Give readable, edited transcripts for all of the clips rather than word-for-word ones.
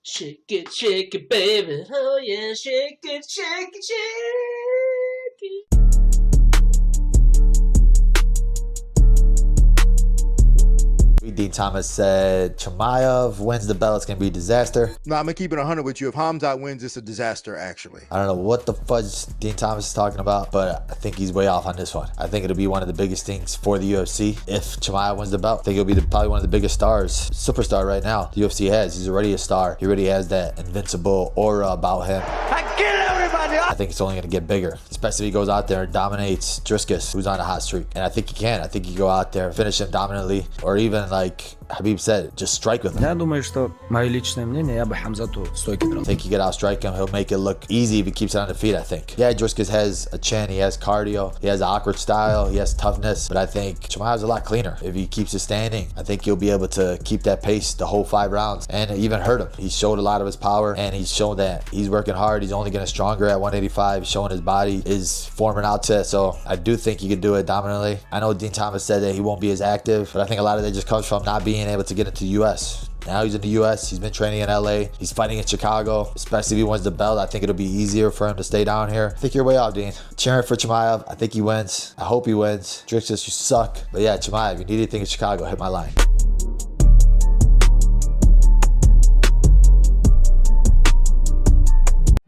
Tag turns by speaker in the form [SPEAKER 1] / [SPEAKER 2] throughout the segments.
[SPEAKER 1] Shake it, baby. Oh yeah, shake it, shake it, shake it.
[SPEAKER 2] Dean Thomas said Chimaev wins the belt, it's gonna be a disaster.
[SPEAKER 3] No, I'm gonna keep it 100 with you. If Khamzat wins, it's a disaster, actually.
[SPEAKER 2] I don't know what the fudge Dean Thomas is talking about, but I think he's way off on this one. I think it'll be one of the biggest things for the UFC if Chimaev wins the belt. I think it'll be probably one of the biggest stars, superstar right now the UFC has. He's already a star. He already has that invincible aura about him. I think it's only going to get bigger, especially if he goes out there and dominates Driscus, who's on a hot streak. And I think he can. I think he can go out there and finish him dominantly, or even like Habib said, just strike with him.
[SPEAKER 4] Я думаю, что мое личное мнение, я бы Хамзату стойки драл.
[SPEAKER 2] I think he could outstrike him. He'll make it look easy if he keeps it on the feet, I think. Yeah, Driscus has a chin, he has cardio, he has an awkward style, he has toughness, but I think Chimaev's a lot cleaner. If he keeps it standing, I think he'll be able to keep that pace the whole 5 rounds and even hurt him. He showed a lot of his power, and he's shown that he's working hard. He's only getting stronger at 185, showing his body is forming out to it. So I do think he can do it dominantly. I know Dean Thomas said that he won't be as active, but I think a lot of that just comes from not being able to get into the US. Now he's in the US, he's been training in LA, he's fighting in Chicago, especially if he wins the belt. I think it'll be easier for him to stay down here. I think you're way off, Dean. Cheering for Chimaev, I think he wins. I hope he wins. Drixus, you suck. But yeah, Chimaev, if you need anything in Chicago, hit my line.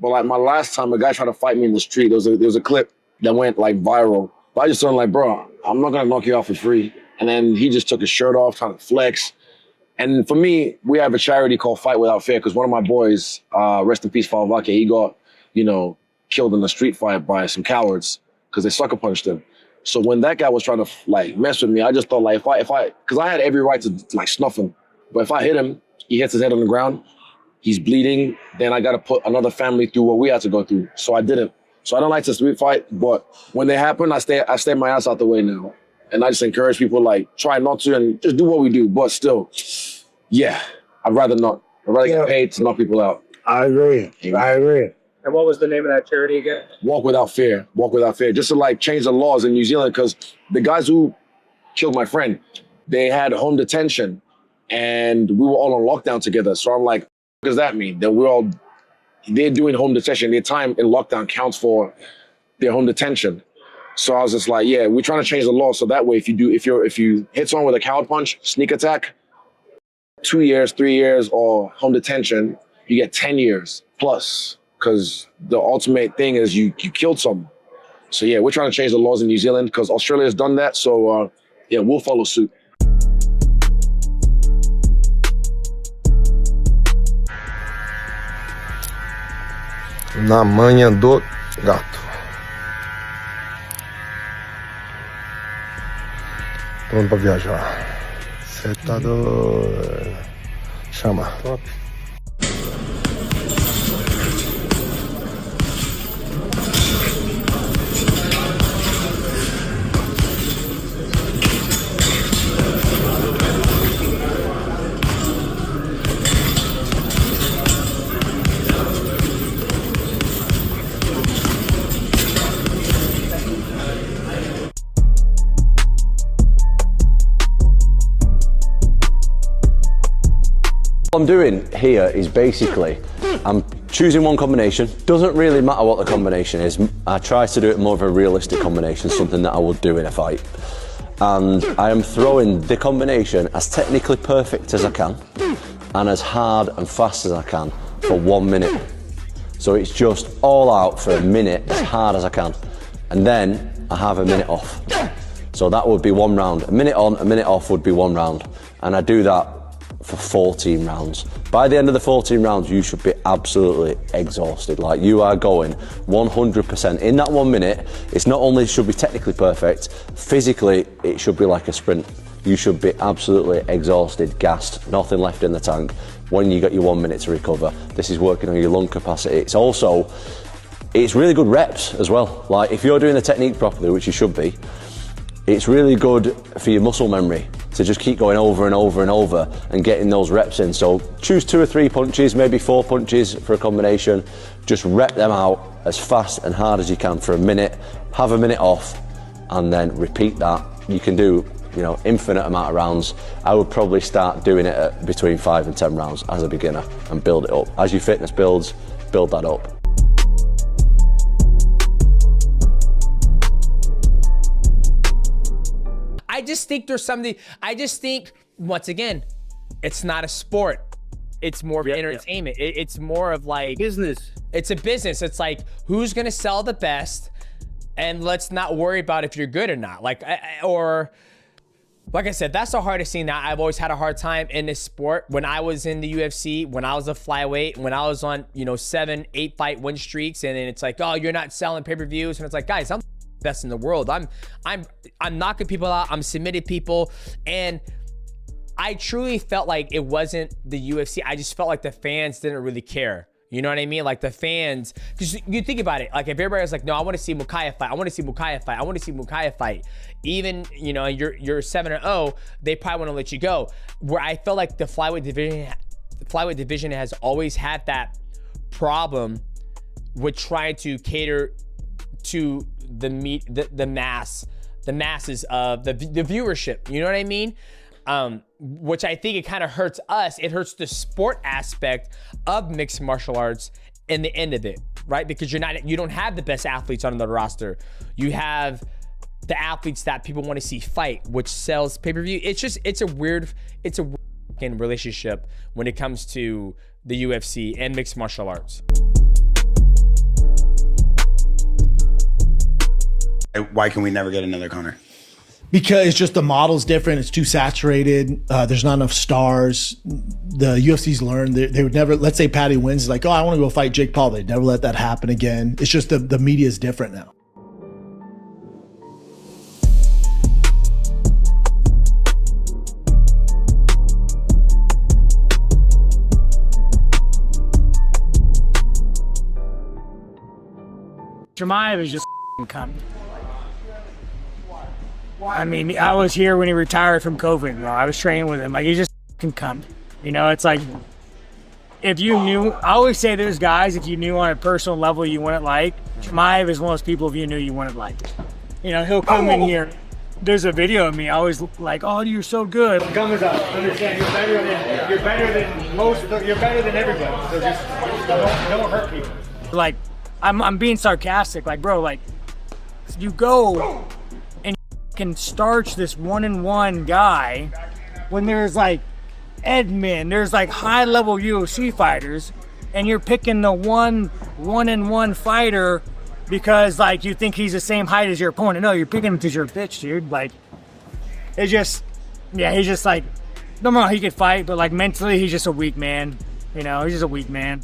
[SPEAKER 5] But like my last time, a guy tried to fight me in the street. There was a clip that went like viral. But I just told him like, bro, I'm not gonna knock you out for free. And then he just took his shirt off, trying to flex. And for me, we have a charity called Fight Without Fear, because one of my boys, rest in peace, Falvake, he got, killed in a street fight by some cowards because they sucker punched him. So when that guy was trying to like mess with me, I just thought like because I had every right to like snuff him. But if I hit him, he hits his head on the ground, he's bleeding, then I got to put another family through what we had to go through. So I didn't. So I don't like to street fight, but when they happen, I stay my ass out the way now. And I just encourage people like try not to and just do what we do. But still, yeah, I'd rather not. I'd rather get paid to knock people out.
[SPEAKER 6] I agree. I agree.
[SPEAKER 7] And what was the name of that charity again?
[SPEAKER 5] Walk Without Fear. Walk Without Fear. Just to like change the laws in New Zealand, because the guys who killed my friend, they had home detention and we were all on lockdown together. So I'm like, what does that mean? That they're doing home detention. Their time in lockdown counts for their home detention. So I was just like, yeah, we're trying to change the law so that way if you hit someone with a coward punch, sneak attack, 2 years, 3 years, or home detention, you get 10 years plus, because the ultimate thing is you killed someone. So yeah, we're trying to change the laws in New Zealand because Australia has done that. So yeah, we'll follow suit.
[SPEAKER 6] Na manha do gato. Pronto pra viajar. Você tá do... Chama. Top.
[SPEAKER 8] What I'm doing here is basically, I'm choosing one combination. Doesn't really matter what the combination is. I try to do it more of a realistic combination, something that I would do in a fight. And I am throwing the combination as technically perfect as I can and as hard and fast as I can for 1 minute. So it's just all out for a minute, as hard as I can. And then I have a minute off. So that would be 1 round. A minute on, a minute off would be 1 round. And I do that for 14 rounds. By the end of the 14 rounds, you should be absolutely exhausted. Like, you are going 100%. In that 1 minute, it's not only should be technically perfect, physically, it should be like a sprint. You should be absolutely exhausted, gassed, nothing left in the tank when you get your 1 minute to recover. This is working on your lung capacity. It's really good reps as well. Like, if you're doing the technique properly, which you should be, it's really good for your muscle memory to just keep going over and over and over and getting those reps in. So choose 2 or 3 punches, maybe 4 punches for a combination. Just rep them out as fast and hard as you can for a minute, have a minute off, and then repeat that. You can do you know, infinite amount of rounds. I would probably start doing it at between 5 and 10 rounds as a beginner and build it up. As your fitness builds, build that up.
[SPEAKER 9] I just think there's something, once again, it's not a sport. It's more of entertainment. It's more of like
[SPEAKER 4] business.
[SPEAKER 9] It's a business. It's like, who's gonna sell the best, and let's not worry about if you're good or not. Like, or like I said, that's the hardest thing that I've always had a hard time in this sport. When I was in the UFC, when I was a flyweight, when I was on, you know, 7, 8 fight win streaks, and then it's like, oh, you're not selling pay-per-views, and it's like, guys, I'm best in the world. I'm knocking people out. I'm submitting people, and I truly felt like it wasn't the UFC. I just felt like the fans didn't really care. You know what I mean? Like the fans, because you think about it, like if everybody was like, no, I want to see Mokaev fight. I want to see Mokaev fight. I want to see Mokaev fight. Even, you know, you're 7-0, they probably want to let you go. Where I felt like the flyweight division has always had that problem with trying to cater to the masses of the viewership. You know what I mean? Which I think it kind of hurts us. It hurts the sport aspect of mixed martial arts in the end of it, right? Because you don't have the best athletes on the roster. You have the athletes that people want to see fight, which sells pay-per-view. It's a weird fucking relationship when it comes to the UFC and mixed martial arts.
[SPEAKER 10] Why can we never get another Conor?
[SPEAKER 11] Because it's just the model's different. It's too saturated. There's not enough stars. The UFC's learned they would never, let's say Patty wins, like, oh, I want to go fight Jake Paul. They'd never let that happen again. It's just the media is different now.
[SPEAKER 7] Chimaev is just coming. I mean, I was here when he retired from COVID, bro. I was training with him. Like, he just can come. You know, it's like, if you knew, I always say there's guys, if you knew on a personal level you wouldn't like, Chimaev is one of those people if you knew you wouldn't like. You know, he'll come in here. There's a video of me, I always like, oh, you're so good. Khamzat, understand, you're better than everybody. So just don't hurt people. Like, I'm being sarcastic, like, bro, like, you go and can starch this 1-on-1 guy when there's like Edmund, there's like high-level UFC fighters, and you're picking the one-on-1 fighter because like you think he's the same height as your opponent. No, you're picking him because you're a bitch, dude. Like, it's just, yeah, he's just like, no, he could fight, but like mentally, he's just a weak man. You know, he's just a weak man.